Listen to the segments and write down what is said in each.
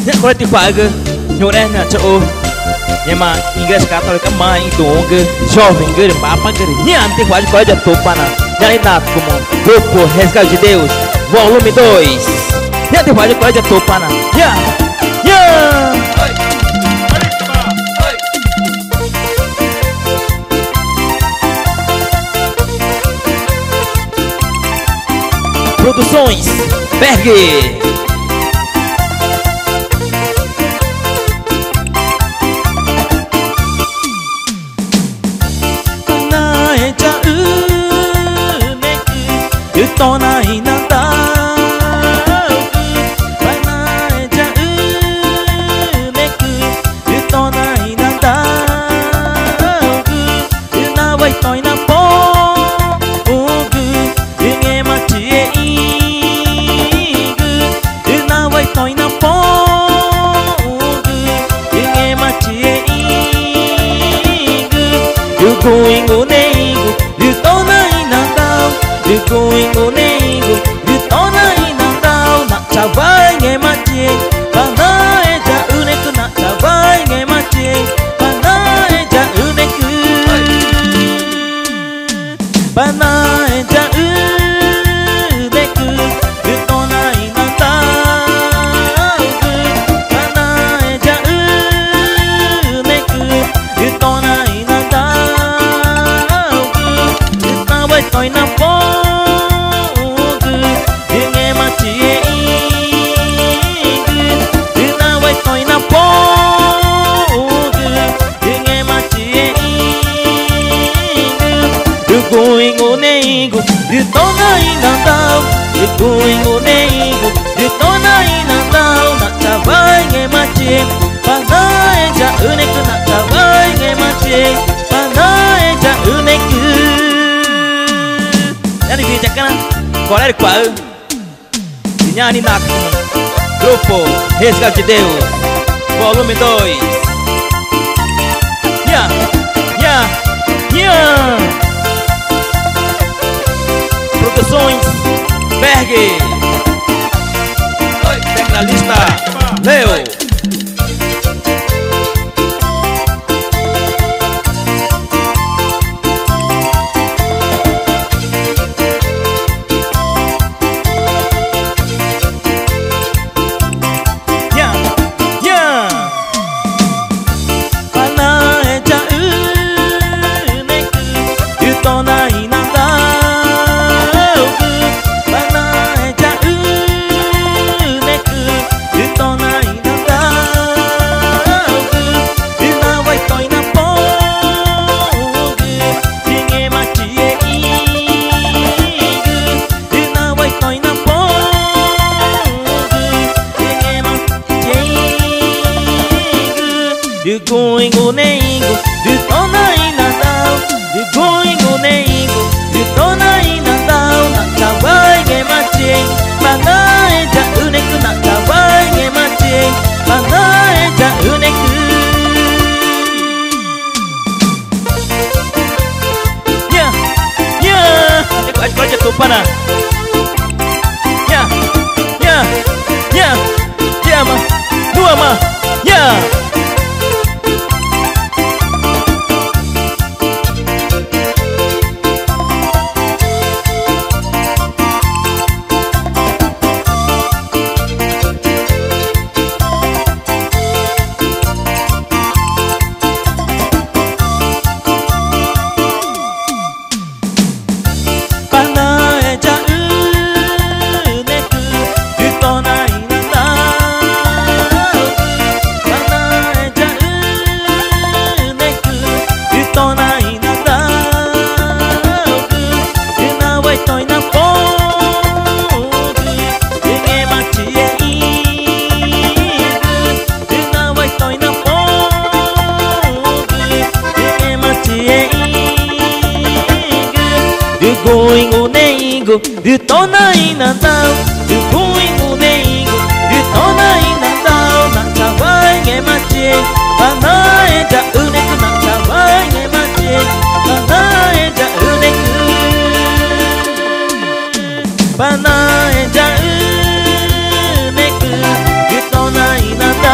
Kalau di paga, nyonya na ceo. Nyama inggris kata oleh kemai itu ke jovem que papa que niante quase quase topana. Nyali nat como grupo Resgal de Deus volume 2. Niante quase quase topana. Ya. Produções Berg. Tona e Natal, vai na eja neku, tona e Natal, na vai toi na po, nge matie na vai toi na po, nge matie you going on nego, you tona e Natal. You going on nego, you tona e Natal, na chavai nge matie, pana eja uneku na chavai nge matie, pana eja uneku, pana eja uneku, you tona e Natal, pana eja uneku, you tona e Natal, na vai toi na po. Going on nego, you tona e Natal, you going on nego, you tona e Natal, na chavai nge matie, pana eja uneku na chavai nge matie, pana eja uneku. Nyanyi bijakana, koler qual? Nyanyi nak, grupo Resgal de Deus, volume 2. Produções Berg. Tecnalista Leo. You going on nego, you tona e Natal, you going on nego, you tona e Natal, na chavai nge matie, pana eja uneku na chavai nge matie, pana eja uneku. Aja tu pana. Ma, dua ma, going on nego, you tona e Natal, you going on nego, you tona e Natal, na chavai nge matie, pana eja uneku na chavai nge matie, pana eja uneku, pana eja uneku, you tona e Natal.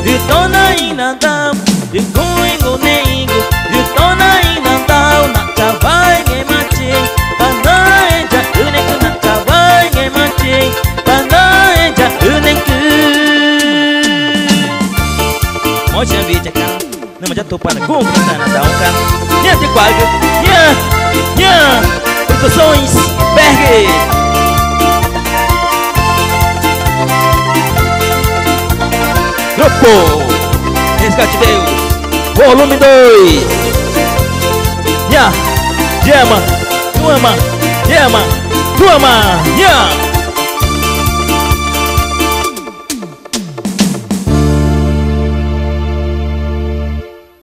de tona inandam, de goingo neingo, de tona inandam, na chavai nge machi, banda eja uneku na chavai nge machi, banda eja uneku. Moja vídeo kan, nama jatuh pada gung kita nadam kan, ya te quadro, ya, percussões, Berg. Grupo Resgate Deus, volume 2. Yama, tu ama,